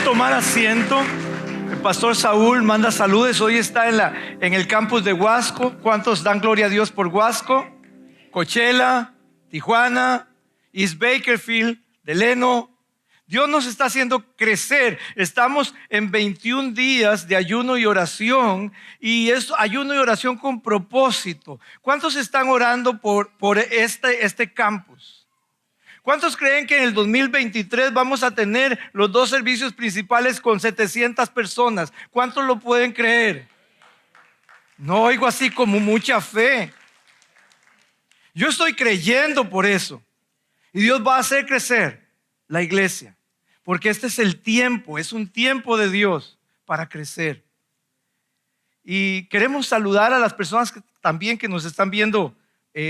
tomar asiento. El pastor Saúl manda saludos. Hoy está en el campus de Huasco. ¿Cuántos dan gloria a Dios por Huasco? Coachella, Tijuana, East Bakersfield, Delano. Dios nos está haciendo crecer. Estamos en 21 días de ayuno y oración, y es ayuno y oración con propósito. ¿Cuántos están orando por este campus? ¿Cuántos creen que en el 2023 vamos a tener los 2 servicios principales con 700 personas? ¿Cuántos lo pueden creer? No oigo así como mucha fe. Yo estoy creyendo por eso. Y Dios va a hacer crecer la iglesia. Porque este es el tiempo, es un tiempo de Dios para crecer. Y queremos saludar a las personas también que nos están viendo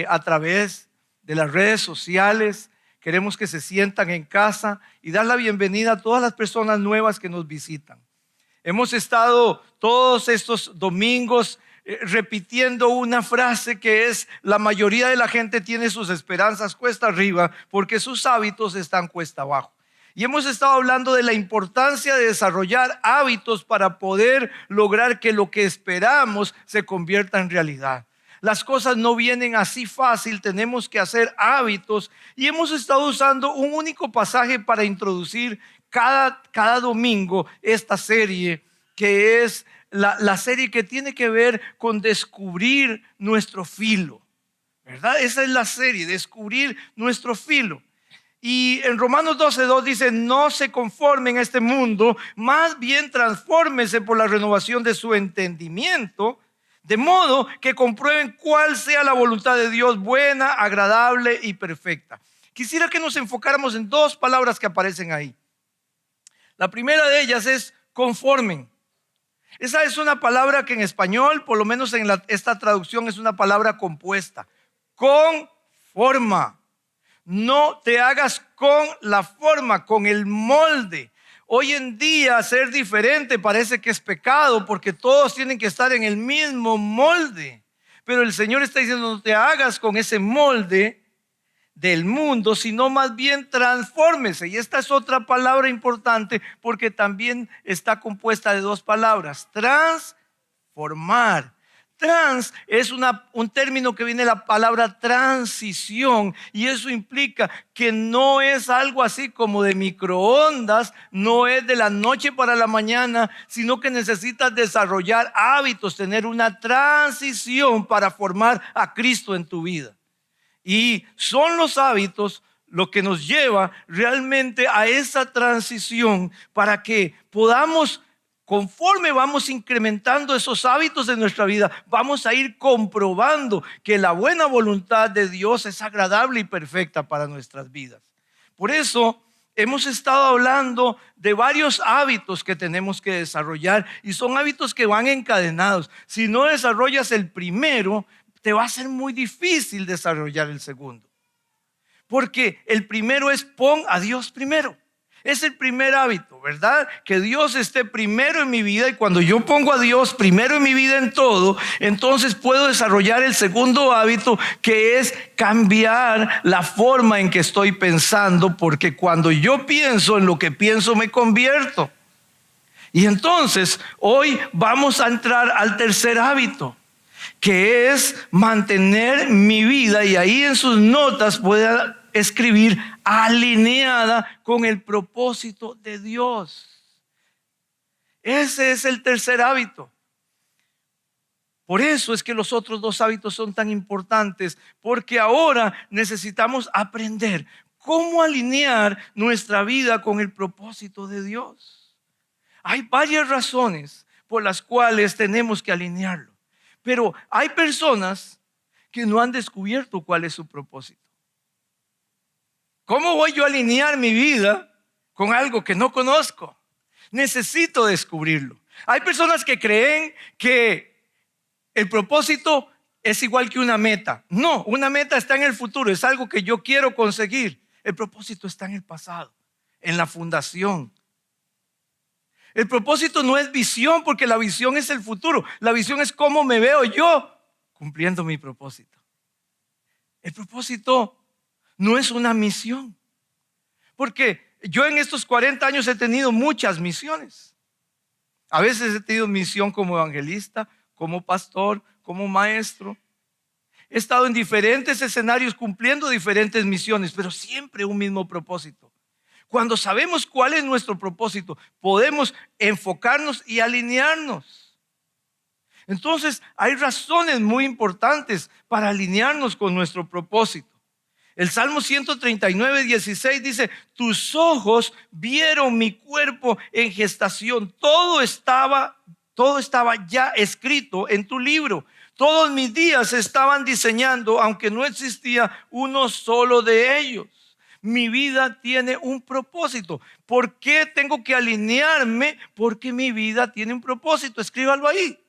a través de las redes sociales. Queremos que se sientan en casa y dar la bienvenida a todas las personas nuevas que nos visitan. Hemos estado todos estos domingos repitiendo una frase que es: la mayoría de la gente tiene sus esperanzas cuesta arriba porque sus hábitos están cuesta abajo. Y hemos estado hablando de la importancia de desarrollar hábitos para poder lograr que lo que esperamos se convierta en realidad. Las cosas no vienen así fácil, tenemos que hacer hábitos, y hemos estado usando un único pasaje para introducir cada domingo esta serie, que es la serie que tiene que ver con descubrir nuestro filo, ¿verdad? Esa es la serie, descubrir nuestro filo. Y en Romanos 12:2 dice: no se conformen a este mundo, más bien transfórmense por la renovación de su entendimiento, de modo que comprueben cuál sea la voluntad de Dios, buena, agradable y perfecta. Quisiera que nos enfocáramos en 2 palabras que aparecen ahí. La primera de ellas es conformen. Esa es una palabra que en español, por lo menos en esta traducción, es una palabra compuesta. Conforma. No te hagas con la forma, con el molde. Hoy en día ser diferente parece que es pecado, porque todos tienen que estar en el mismo molde. Pero el Señor está diciendo: no te hagas con ese molde del mundo, sino más bien transfórmese. Y esta es otra palabra importante, porque también está compuesta de 2 palabras: transformar. Trans es un término que viene de la palabra transición, y eso implica que no es algo así como de microondas, no es de la noche para la mañana, sino que necesitas desarrollar hábitos, tener una transición para formar a Cristo en tu vida. Y son los hábitos lo que nos lleva realmente a esa transición, para que podamos, conforme vamos incrementando esos hábitos de nuestra vida, vamos a ir comprobando que la buena voluntad de Dios es agradable y perfecta para nuestras vidas. Por eso hemos estado hablando de varios hábitos que tenemos que desarrollar, y son hábitos que van encadenados. Si no desarrollas el primero, te va a ser muy difícil desarrollar el segundo. Porque el primero es: pon a Dios primero. Es el primer hábito, ¿verdad? Que Dios esté primero en mi vida, y cuando yo pongo a Dios primero en mi vida en todo, entonces puedo desarrollar el segundo hábito, que es cambiar la forma en que estoy pensando, porque cuando yo pienso en lo que pienso me convierto. Y entonces hoy vamos a entrar al tercer hábito, que es mantener mi vida, y ahí en sus notas puede escribir: alineada con el propósito de Dios. Ese es el tercer hábito. Por eso es que los otros 2 hábitos son tan importantes, porque ahora necesitamos aprender cómo alinear nuestra vida con el propósito de Dios. Hay varias razones por las cuales tenemos que alinearlo, pero hay personas que no han descubierto cuál es su propósito. ¿Cómo voy yo a alinear mi vida con algo que no conozco? Necesito descubrirlo. Hay personas que creen que el propósito es igual que una meta. No, una meta está en el futuro, es algo que yo quiero conseguir. El propósito está en el pasado, en la fundación. El propósito no es visión, porque la visión es el futuro. La visión es cómo me veo yo cumpliendo mi propósito. El propósito no es una misión, porque yo en estos 40 años he tenido muchas misiones. A veces he tenido misión como evangelista, como pastor, como maestro. He estado en diferentes escenarios cumpliendo diferentes misiones, pero siempre un mismo propósito. Cuando sabemos cuál es nuestro propósito, podemos enfocarnos y alinearnos. Entonces, hay razones muy importantes para alinearnos con nuestro propósito. El Salmo 139:16 dice: tus ojos vieron mi cuerpo en gestación. Todo estaba ya escrito en tu libro. Todos mis días se estaban diseñando, aunque no existía uno solo de ellos. Mi vida tiene un propósito. ¿Por qué tengo que alinearme? Porque mi vida tiene un propósito. Escríbalo ahí.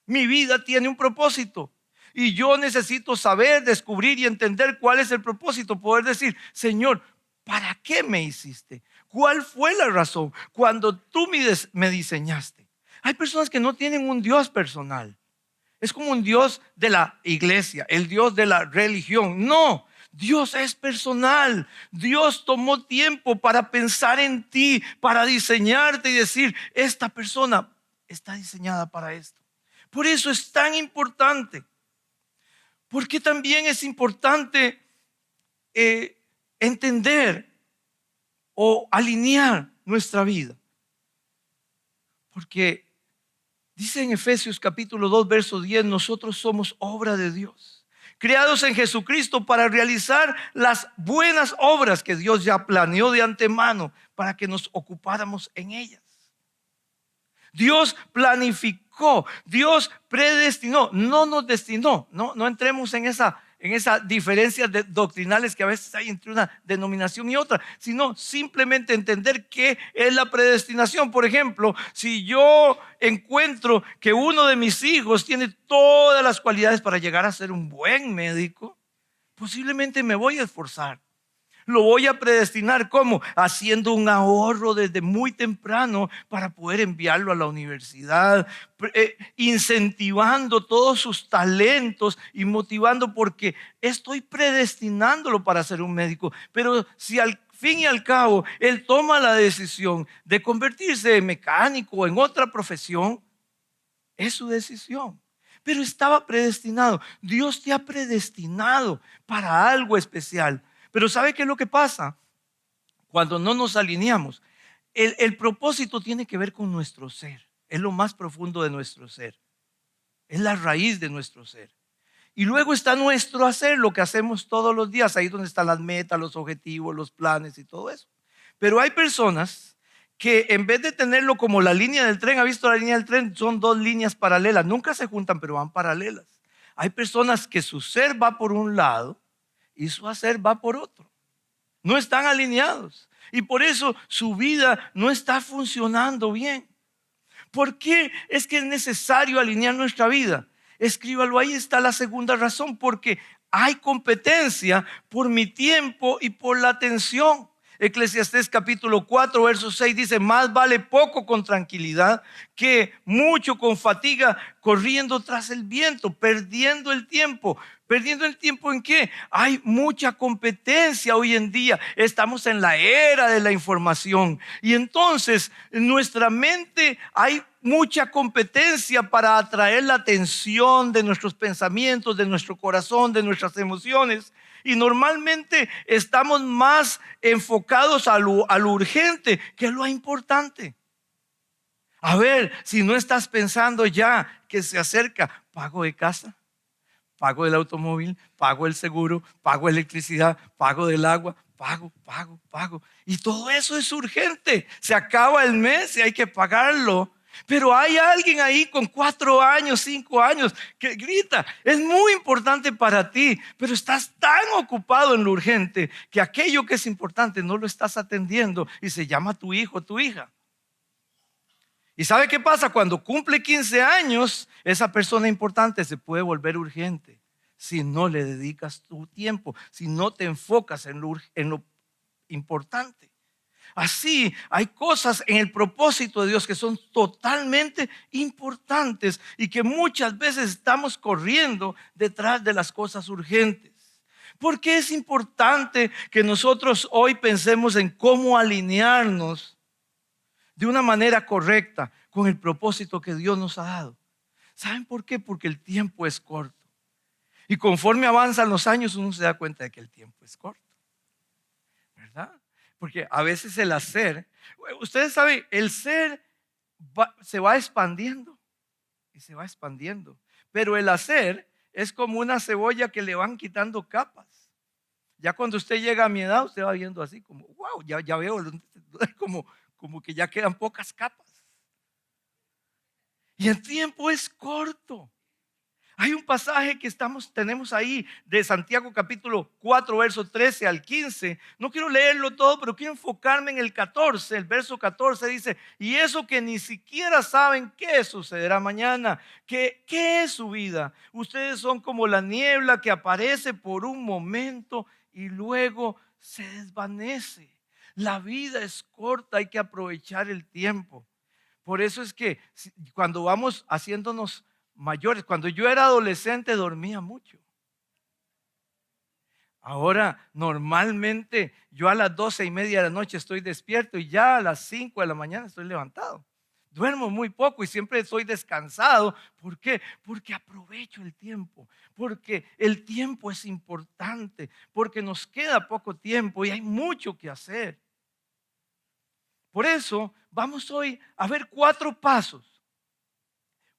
Mi vida tiene un propósito. Y yo necesito saber, descubrir y entender cuál es el propósito. Poder decir: Señor, ¿para qué me hiciste? ¿Cuál fue la razón cuando tú me diseñaste? Hay personas que no tienen un Dios personal. Es como un Dios de la iglesia, el Dios de la religión. No, Dios es personal. Dios tomó tiempo para pensar en ti, para diseñarte y decir: esta persona está diseñada para esto. Por eso es tan importante. Porque también es importante entender o alinear nuestra vida. Porque dice en Efesios capítulo 2, verso 10, nosotros somos obra de Dios, creados en Jesucristo para realizar las buenas obras que Dios ya planeó de antemano para que nos ocupáramos en ellas. Dios planificó, Dios predestinó, no nos destinó. No entremos en esa diferencias doctrinales que a veces hay entre una denominación y otra, sino simplemente entender qué es la predestinación. Por ejemplo, si yo encuentro que uno de mis hijos tiene todas las cualidades para llegar a ser un buen médico, posiblemente me voy a esforzar. Lo voy a predestinar, ¿cómo? Haciendo un ahorro desde muy temprano para poder enviarlo a la universidad, incentivando todos sus talentos y motivando, porque estoy predestinándolo para ser un médico. Pero si al fin y al cabo él toma la decisión de convertirse en mecánico o en otra profesión, es su decisión. Pero estaba predestinado. Dios te ha predestinado para algo especial. Pero ¿sabe qué es lo que pasa? Cuando no nos alineamos, el propósito tiene que ver con nuestro ser. Es lo más profundo de nuestro ser. Es la raíz de nuestro ser. Y luego está nuestro hacer, lo que hacemos todos los días. Ahí donde están las metas, los objetivos, los planes y todo eso. Pero hay personas que en vez de tenerlo como la línea del tren, ¿ha visto la línea del tren? Son dos líneas paralelas. Nunca se juntan, pero van paralelas. Hay personas que su ser va por un lado y su hacer va por otro. No están alineados. Y por eso su vida no está funcionando bien. ¿Por qué es que es necesario alinear nuestra vida? Escríbalo, ahí está la segunda razón. Porque hay competencia por mi tiempo y por la atención. Eclesiastés capítulo 4, verso 6 dice: más vale poco con tranquilidad que mucho con fatiga, corriendo tras el viento, perdiendo el tiempo. ¿Perdiendo el tiempo en qué? Hay mucha competencia hoy en día. Estamos en la era de la información. Y entonces en nuestra mente hay mucha competencia para atraer la atención de nuestros pensamientos, de nuestro corazón, de nuestras emociones. Y normalmente estamos más enfocados a lo urgente que a lo importante. A ver, si no estás pensando ya que se acerca pago de casa, pago del automóvil, pago el seguro, pago electricidad, pago del agua, pago. Y todo eso es urgente. Se acaba el mes y hay que pagarlo. Pero hay alguien ahí con 4 años, 5 años que grita: es muy importante para ti, pero estás tan ocupado en lo urgente que aquello que es importante no lo estás atendiendo, y se llama tu hijo, tu hija. ¿Y sabe qué pasa? Cuando cumple 15 años, esa persona importante se puede volver urgente si no le dedicas tu tiempo, si no te enfocas en lo importante. Así hay cosas en el propósito de Dios que son totalmente importantes y que muchas veces estamos corriendo detrás de las cosas urgentes. ¿Por qué es importante que nosotros hoy pensemos en cómo alinearnos de una manera correcta con el propósito que Dios nos ha dado? ¿Saben por qué? Porque el tiempo es corto. Y conforme avanzan los años uno se da cuenta de que el tiempo es corto, ¿verdad? Porque a veces el hacer, ustedes saben, el ser se va expandiendo y se va expandiendo. Pero el hacer es como una cebolla que le van quitando capas. Ya cuando usted llega a mi edad, usted va viendo así como, wow, ya veo como que ya quedan pocas capas. Y el tiempo es corto. Hay un pasaje que tenemos ahí de Santiago capítulo 4, verso 13 al 15. No quiero leerlo todo, pero quiero enfocarme en el 14. El verso 14 dice, y eso que ni siquiera saben qué sucederá mañana, qué es su vida. Ustedes son como la niebla que aparece por un momento y luego se desvanece. La vida es corta, hay que aprovechar el tiempo. Por eso es que cuando vamos haciéndonos mayores, cuando yo era adolescente dormía mucho. Ahora normalmente yo a las 12:30 de la noche estoy despierto y ya a las 5 de la mañana estoy levantado. Duermo muy poco y siempre estoy descansado. ¿Por qué? Porque aprovecho el tiempo, porque el tiempo es importante, porque nos queda poco tiempo y hay mucho que hacer. Por eso vamos hoy a ver 4 pasos.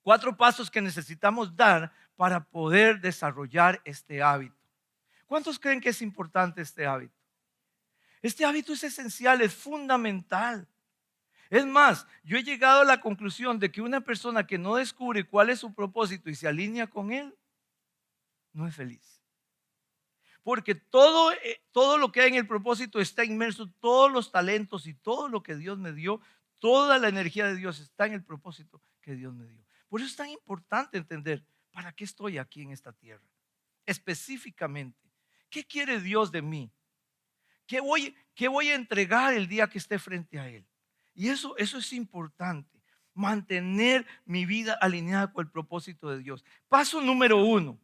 4 pasos que necesitamos dar para poder desarrollar este hábito. ¿Cuántos creen que es importante este hábito? Este hábito es esencial, es fundamental. Es más, yo he llegado a la conclusión de que una persona que no descubre cuál es su propósito y se alinea con él, no es feliz. Porque todo lo que hay en el propósito está inmerso, todos los talentos y todo lo que Dios me dio, toda la energía de Dios está en el propósito que Dios me dio. Por eso es tan importante entender para qué estoy aquí en esta tierra. Específicamente, ¿qué quiere Dios de mí? ¿Qué voy a entregar el día que esté frente a Él? Y eso es importante, mantener mi vida alineada con el propósito de Dios. Paso número 1.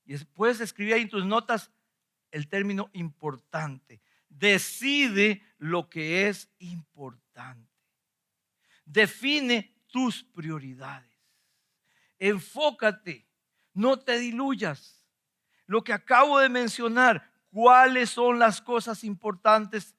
Y puedes escribir ahí en tus notas el término importante. Decide lo que es importante. Define tus prioridades. Enfócate, no te diluyas. Lo que acabo de mencionar, ¿cuáles son las cosas importantes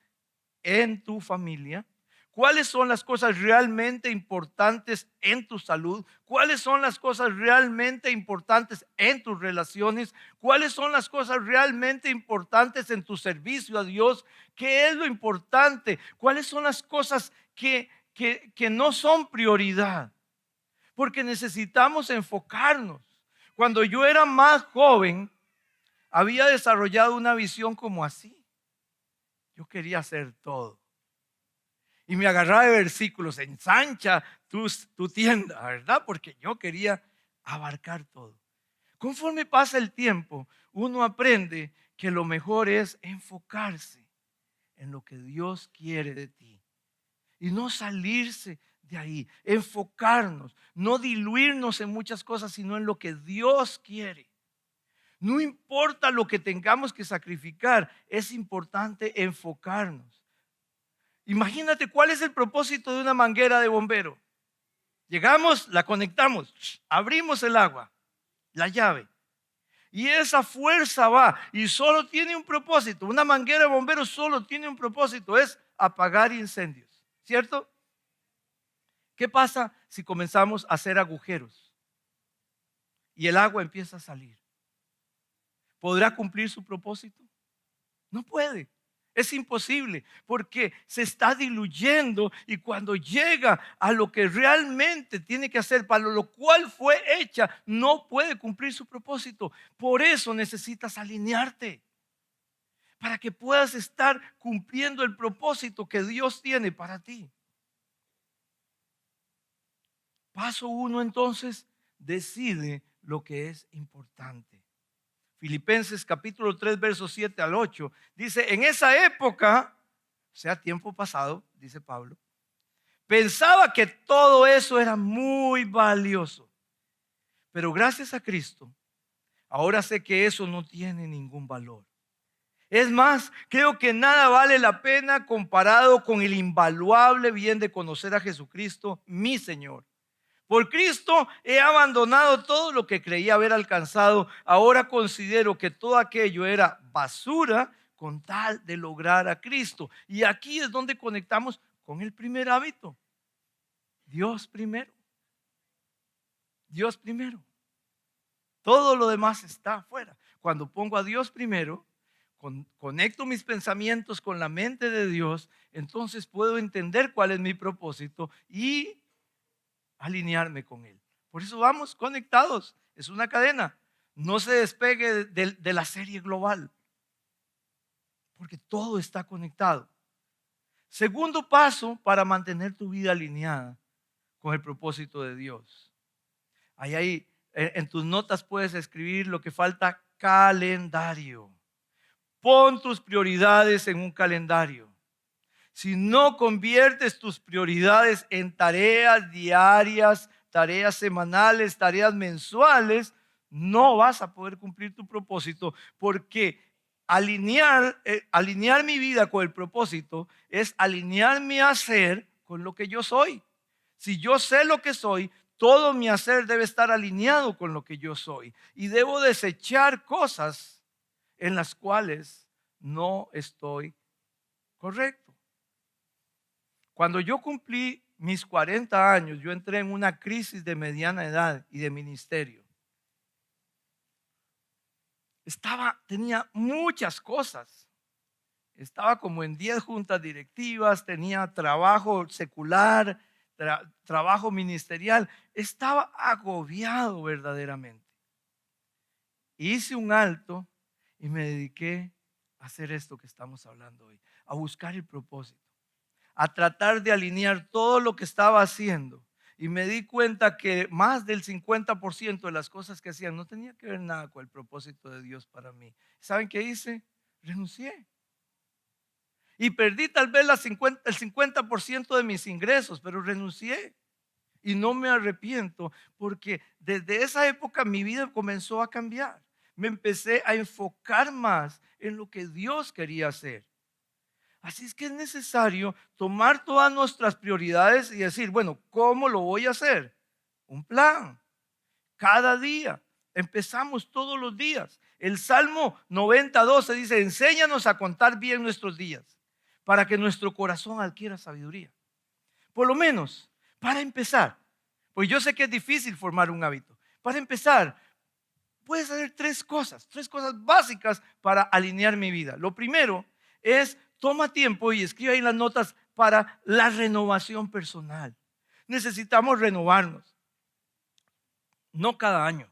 en tu familia? ¿Cuáles son las cosas realmente importantes en tu salud? ¿Cuáles son las cosas realmente importantes en tus relaciones? ¿Cuáles son las cosas realmente importantes en tu servicio a Dios? ¿Qué es lo importante? ¿Cuáles son las cosas que no son prioridad? Porque necesitamos enfocarnos. Cuando yo era más joven, había desarrollado una visión como así. Yo quería hacer todo. Y me agarraba de versículos, ensancha tu tienda, ¿verdad? Porque yo quería abarcar todo. Conforme pasa el tiempo, uno aprende que lo mejor es enfocarse en lo que Dios quiere de ti. Y no salirse de ahí, enfocarnos, no diluirnos en muchas cosas, sino en lo que Dios quiere. No importa lo que tengamos que sacrificar, es importante enfocarnos. Imagínate cuál es el propósito de una manguera de bombero. Llegamos, la conectamos, abrimos el agua, la llave. Y esa fuerza va y solo tiene un propósito. Una manguera de bomberos solo tiene un propósito, es apagar incendios, ¿cierto? ¿Qué pasa si comenzamos a hacer agujeros y el agua empieza a salir? ¿Podrá cumplir su propósito? No puede. Es imposible porque se está diluyendo y cuando llega a lo que realmente tiene que hacer, para lo cual fue hecha, no puede cumplir su propósito. Por eso necesitas alinearte para que puedas estar cumpliendo el propósito que Dios tiene para ti. Paso 1 entonces, decide lo que es importante. Filipenses capítulo 3, versos 7 al 8, dice, en esa época, o sea, tiempo pasado, dice Pablo, pensaba que todo eso era muy valioso, pero gracias a Cristo Ahora sé que eso no tiene ningún valor. Es más, creo que nada vale la pena comparado con el invaluable bien de conocer a Jesucristo, mi Señor. Por Cristo he abandonado todo lo que creía haber alcanzado. Ahora considero que todo aquello era basura con tal de lograr a Cristo. Y aquí es donde conectamos con el primer hábito. Dios primero. Dios primero. Todo lo demás está afuera. Cuando pongo a Dios primero, conecto mis pensamientos con la mente de Dios, entonces puedo entender cuál es mi propósito y alinearme con Él. Por eso vamos conectados. Es una cadena. No se despegue de la serie global, porque todo está conectado. Segundo paso para mantener tu vida alineada con el propósito de Dios. Ahí en tus notas puedes escribir lo que falta: calendario. Pon tus prioridades en un calendario. Si no conviertes tus prioridades en tareas diarias, tareas semanales, tareas mensuales, no vas a poder cumplir tu propósito, porque alinear mi vida con el propósito es alinear mi hacer con lo que yo soy. Si yo sé lo que soy, todo mi hacer debe estar alineado con lo que yo soy. Y debo desechar cosas en las cuales no estoy correcto. Cuando yo cumplí mis 40 años, yo entré en una crisis de mediana edad y de ministerio. Tenía muchas cosas. Estaba como en 10 juntas directivas, tenía trabajo secular, trabajo ministerial. Estaba agobiado verdaderamente. Hice un alto y me dediqué a hacer esto que estamos hablando hoy, a buscar el propósito, a tratar de alinear todo lo que estaba haciendo. Y me di cuenta que más del 50% de las cosas que hacía no tenía que ver nada con el propósito de Dios para mí. ¿Saben qué hice? Renuncié. Y perdí tal vez el 50% de mis ingresos, pero renuncié. Y no me arrepiento, porque desde esa época mi vida comenzó a cambiar. Me empecé a enfocar más en lo que Dios quería hacer. Así es que es necesario tomar todas nuestras prioridades y decir, bueno, ¿cómo lo voy a hacer? Un plan. Cada día. Empezamos todos los días. El Salmo 90:12 dice: enséñanos a contar bien nuestros días, para que nuestro corazón adquiera sabiduría. Por lo menos, para empezar, pues yo sé que es difícil formar un hábito. Para empezar, puedes hacer tres cosas básicas para alinear mi vida. Lo primero es: toma tiempo y escribe ahí en las notas para la renovación personal. Necesitamos renovarnos, no cada año.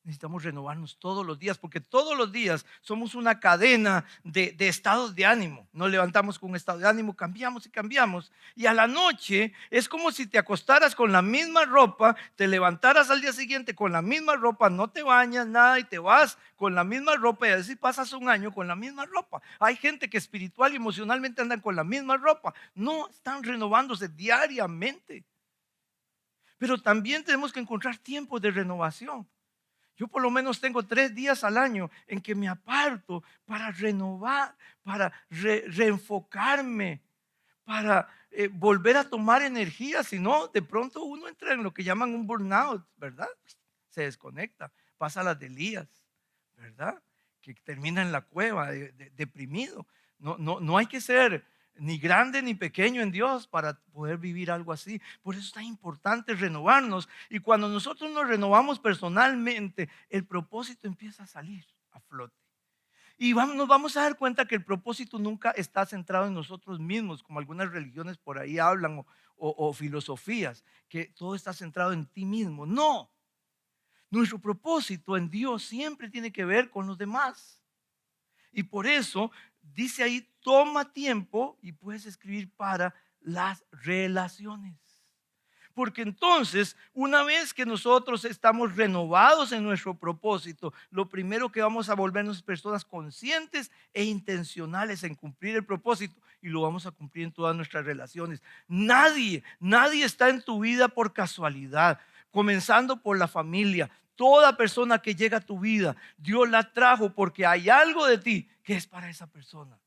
Necesitamos renovarnos todos los días, porque todos los días somos una cadena de estados de ánimo. Nos levantamos con un estado de ánimo, cambiamos y cambiamos. Y a la noche es como si te acostaras con la misma ropa, te levantaras al día siguiente con la misma ropa, no te bañas nada y te vas con la misma ropa, y así pasas un año con la misma ropa. Hay gente que espiritual y emocionalmente andan con la misma ropa. No están renovándose diariamente. Pero también tenemos que encontrar tiempos de renovación. Yo por lo menos tengo 3 días al año en que me aparto para renovar, para reenfocarme, para volver a tomar energía. Si no, de pronto uno entra en lo que llaman un burnout, ¿verdad? Se desconecta, pasa las de Elías, ¿verdad? Que termina en la cueva deprimido. No hay que ser ni grande ni pequeño en Dios para poder vivir algo así. Por eso es tan importante renovarnos. Y cuando nosotros nos renovamos personalmente, el propósito empieza a salir a flote. Y nos vamos a dar cuenta que el propósito nunca está centrado en nosotros mismos, como algunas religiones por ahí hablan, o filosofías, que todo está centrado en ti mismo. No, nuestro propósito en Dios siempre tiene que ver con los demás. Y por eso dice ahí: toma tiempo, y puedes escribir para las relaciones. Porque entonces, una vez que nosotros estamos renovados en nuestro propósito, lo primero que vamos a volvernos personas conscientes e intencionales en cumplir el propósito, y lo vamos a cumplir en todas nuestras relaciones. Nadie está en tu vida por casualidad. Comenzando por la familia, toda persona que llega a tu vida, Dios la trajo porque hay algo de ti que es para esa persona.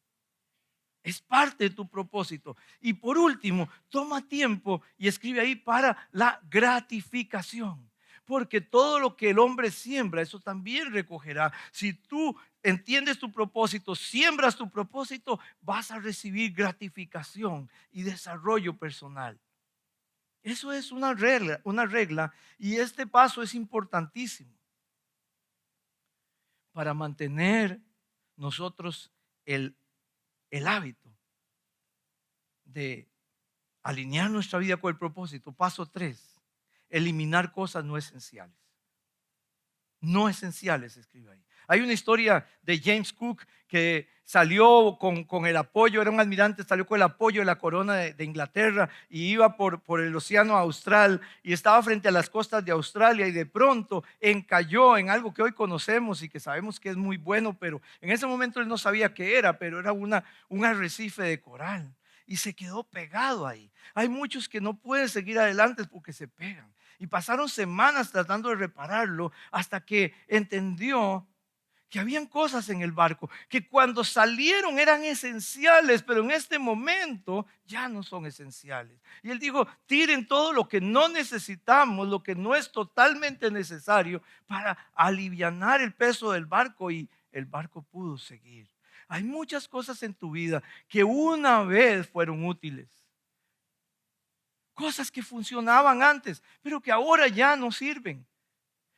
Es parte de tu propósito. Y por último, toma tiempo y escribe ahí para la gratificación. Porque todo lo que el hombre siembra, eso también recogerá. Si tú entiendes tu propósito, siembras tu propósito, vas a recibir gratificación y desarrollo personal. Eso es una regla, y este paso es importantísimo para mantener nosotros el hábito de alinear nuestra vida con el propósito. Paso 3, eliminar cosas no esenciales. No esenciales, escribe ahí. Hay una historia de James Cook que salió con el apoyo, era un almirante, salió con el apoyo de la corona de Inglaterra y iba por el océano austral y estaba frente a las costas de Australia y de pronto encalló en algo que hoy conocemos y que sabemos que es muy bueno, pero en ese momento él no sabía qué era, pero era un arrecife de coral y se quedó pegado ahí. Hay muchos que no pueden seguir adelante porque se pegan. Y pasaron semanas tratando de repararlo hasta que entendió que habían cosas en el barco que cuando salieron eran esenciales, pero en este momento ya no son esenciales. Y él dijo, tiren todo lo que no necesitamos, lo que no es totalmente necesario para alivianar el peso del barco, y el barco pudo seguir. Hay muchas cosas en tu vida que una vez fueron útiles. Cosas que funcionaban antes, pero que ahora ya no sirven.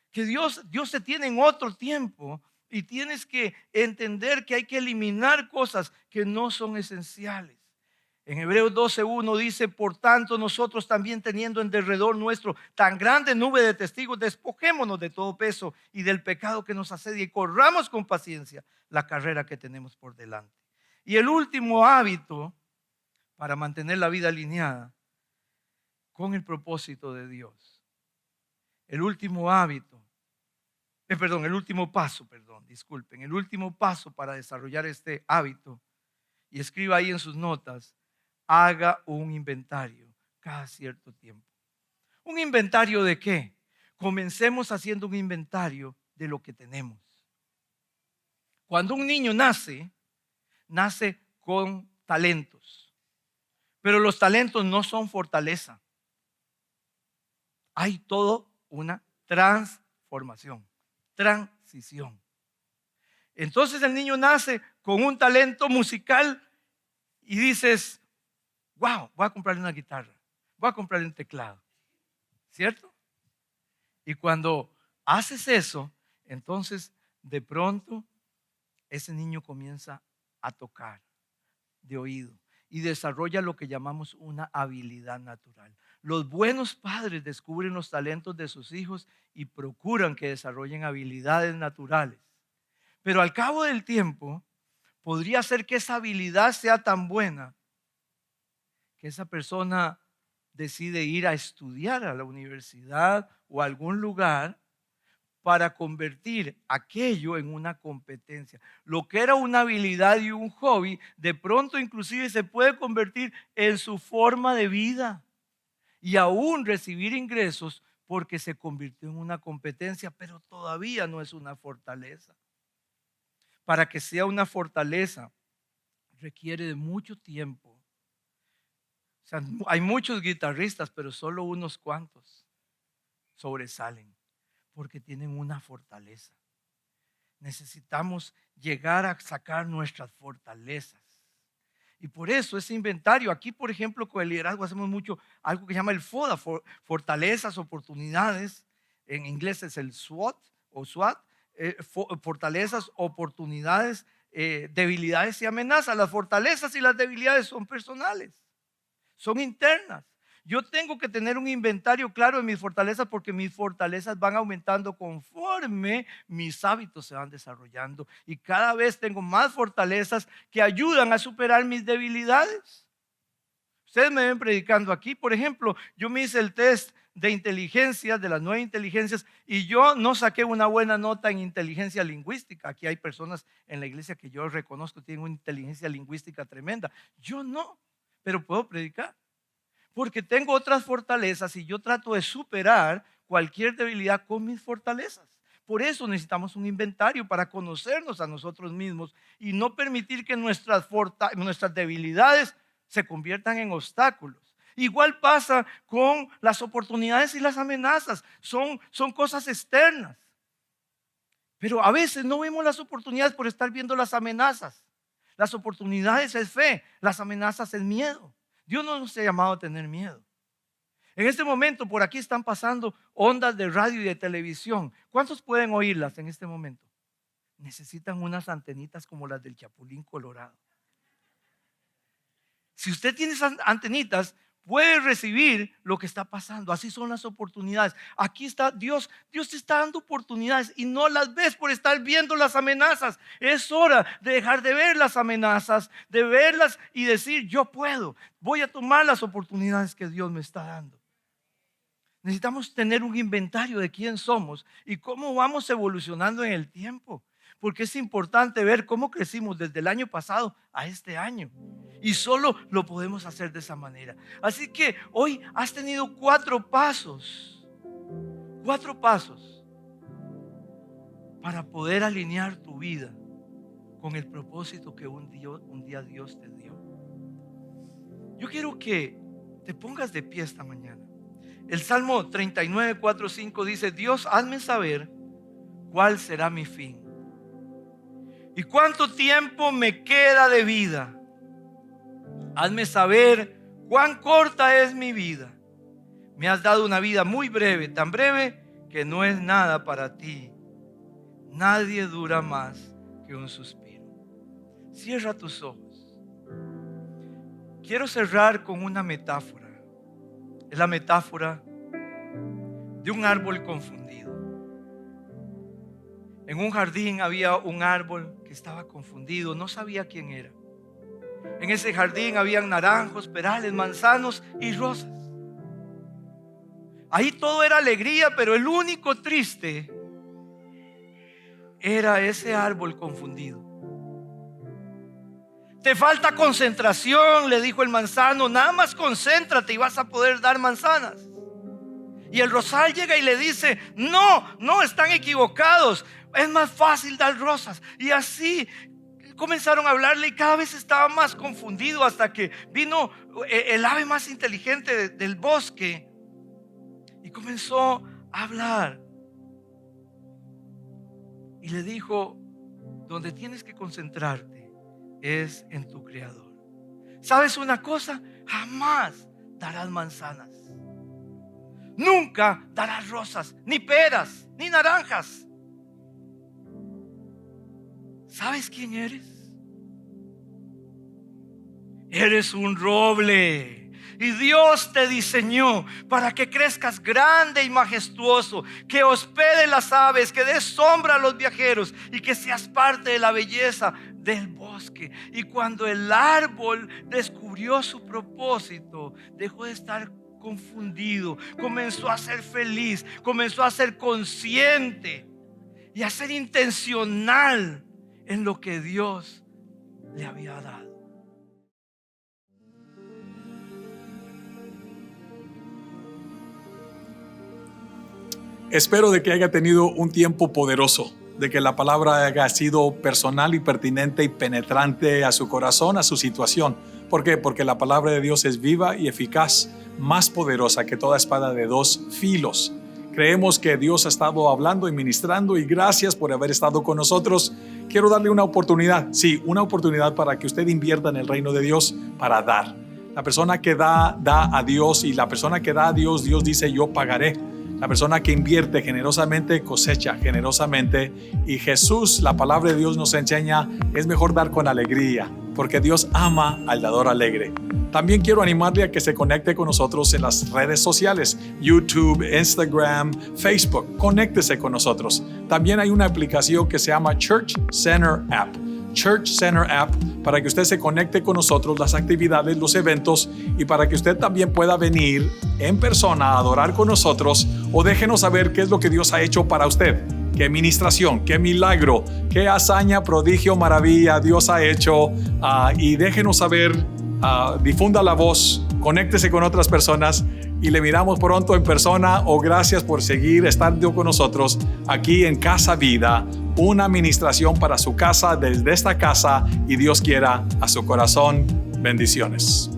Que Dios te tiene en otro tiempo y tienes que entender que hay que eliminar cosas que no son esenciales. En Hebreos 12:1 dice, por tanto nosotros también teniendo en derredor nuestro tan grande nube de testigos, despojémonos de todo peso y del pecado que nos asedia y corramos con paciencia la carrera que tenemos por delante. Y el último hábito para mantener la vida alineada con el propósito de Dios. El último hábito, el último paso, disculpen, el último paso para desarrollar este hábito, y escriba ahí en sus notas, haga un inventario cada cierto tiempo. ¿Un inventario de qué? Comencemos haciendo un inventario de lo que tenemos. Cuando un niño nace con talentos, pero los talentos no son fortaleza. Hay todo una transformación, transición. Entonces el niño nace con un talento musical y dices, wow, voy a comprarle una guitarra, voy a comprarle un teclado, ¿cierto? Y cuando haces eso, entonces de pronto ese niño comienza a tocar de oído y desarrolla lo que llamamos una habilidad natural. Los buenos padres descubren los talentos de sus hijos y procuran que desarrollen habilidades naturales. Pero al cabo del tiempo, podría ser que esa habilidad sea tan buena que esa persona decide ir a estudiar a la universidad o a algún lugar para convertir aquello en una competencia. Lo que era una habilidad y un hobby, de pronto inclusive se puede convertir en su forma de vida y aún recibir ingresos porque se convirtió en una competencia, pero todavía no es una fortaleza. Para que sea una fortaleza requiere de mucho tiempo. O sea, hay muchos guitarristas, pero solo unos cuantos sobresalen porque tienen una fortaleza. Necesitamos llegar a sacar nuestras fortalezas. Y por eso ese inventario, aquí por ejemplo con el liderazgo hacemos mucho algo que se llama el FODA, fortalezas, oportunidades. En inglés es el SWOT o SWOT, fortalezas, oportunidades, debilidades y amenazas. Las fortalezas y las debilidades son personales, son internas. Yo tengo que tener un inventario claro de mis fortalezas porque mis fortalezas van aumentando conforme mis hábitos se van desarrollando. Y cada vez tengo más fortalezas que ayudan a superar mis debilidades. Ustedes me ven predicando aquí. Por ejemplo, yo me hice el test de inteligencia, de las 9 inteligencias, y yo no saqué una buena nota en inteligencia lingüística. Aquí hay personas en la iglesia que yo reconozco tienen una inteligencia lingüística tremenda. Yo no, pero puedo predicar. Porque tengo otras fortalezas y yo trato de superar cualquier debilidad con mis fortalezas. Por eso necesitamos un inventario para conocernos a nosotros mismos y no permitir que nuestras debilidades se conviertan en obstáculos. Igual pasa con las oportunidades y las amenazas. Son cosas externas. Pero a veces no vemos las oportunidades por estar viendo las amenazas. Las oportunidades es fe, las amenazas es miedo. Dios no nos ha llamado a tener miedo. En este momento por aquí están pasando ondas de radio y de televisión. ¿Cuántos pueden oírlas en este momento? Necesitan unas antenitas como las del Chapulín Colorado. Si usted tiene esas antenitas, puede recibir lo que está pasando. Así son las oportunidades. Aquí está Dios. Dios te está dando oportunidades y no las ves por estar viendo las amenazas. Es hora de dejar de ver las amenazas, de verlas y decir, yo puedo. Voy a tomar las oportunidades que Dios me está dando. Necesitamos tener un inventario de quién somos y cómo vamos evolucionando en el tiempo. Porque es importante ver cómo crecimos desde el año pasado a este año. Y solo lo podemos hacer de esa manera. Así que hoy has tenido 4 pasos. 4 pasos para poder alinear tu vida con el propósito que un día Dios te dio. Yo quiero que te pongas de pie esta mañana. El Salmo 39, 4, 5 dice: Dios, hazme saber cuál será mi fin y cuánto tiempo me queda de vida. Hazme saber cuán corta es mi vida. Me has dado una vida muy breve, tan breve que no es nada para ti. Nadie dura más que un suspiro. Cierra tus ojos. Quiero cerrar con una metáfora. Es la metáfora de un árbol confundido. En un jardín había un árbol que estaba confundido, no sabía quién era. En ese jardín habían naranjos, perales, manzanos y rosas. Ahí todo era alegría, pero el único triste era ese árbol confundido. Te falta concentración, le dijo el manzano. Nada más concéntrate y vas a poder dar manzanas. Y el rosal llega y le dice: no, están equivocados. Es más fácil dar rosas. Y así comenzaron a hablarle y cada vez estaba más confundido, hasta que vino el ave más inteligente del bosque y comenzó a hablar. Y le dijo: donde tienes que concentrarte es en tu Creador. ¿Sabes una cosa? Jamás darás manzanas. Nunca darás rosas, ni peras, ni naranjas. ¿Sabes quién eres? Eres un roble. Y Dios te diseñó para que crezcas grande y majestuoso, que hospede las aves, que des sombra a los viajeros y que seas parte de la belleza del bosque. Y cuando el árbol descubrió su propósito, dejó de estar confundido, comenzó a ser feliz, comenzó a ser consciente y a ser intencional en lo que Dios le había dado. Espero de que haya tenido un tiempo poderoso, de que la palabra haya sido personal y pertinente y penetrante a su corazón, a su situación. ¿Por qué? Porque la palabra de Dios es viva y eficaz, más poderosa que toda espada de 2 filos. Creemos que Dios ha estado hablando y ministrando, y gracias por haber estado con nosotros. Quiero darle una oportunidad, sí, una oportunidad para que usted invierta en el reino de Dios, para dar. La persona que da a Dios, y la persona que da a Dios, Dios dice: yo pagaré. La persona que invierte generosamente cosecha generosamente, y Jesús, la palabra de Dios nos enseña, es mejor dar con alegría, porque Dios ama al dador alegre. También quiero animarle a que se conecte con nosotros en las redes sociales, YouTube, Instagram, Facebook. Conéctese con nosotros. También hay una aplicación que se llama Church Center App. Church Center App, para que usted se conecte con nosotros, las actividades, los eventos, y para que usted también pueda venir en persona a adorar con nosotros, o déjenos saber qué es lo que Dios ha hecho para usted. Qué ministración, qué milagro, qué hazaña, prodigio, maravilla Dios ha hecho, y déjenos saber, difunda la voz, conéctese con otras personas. y le miramos pronto en persona, o gracias por seguir estando con nosotros aquí en Casa Vida, una administración para su casa desde esta casa y Dios quiera a su corazón. Bendiciones.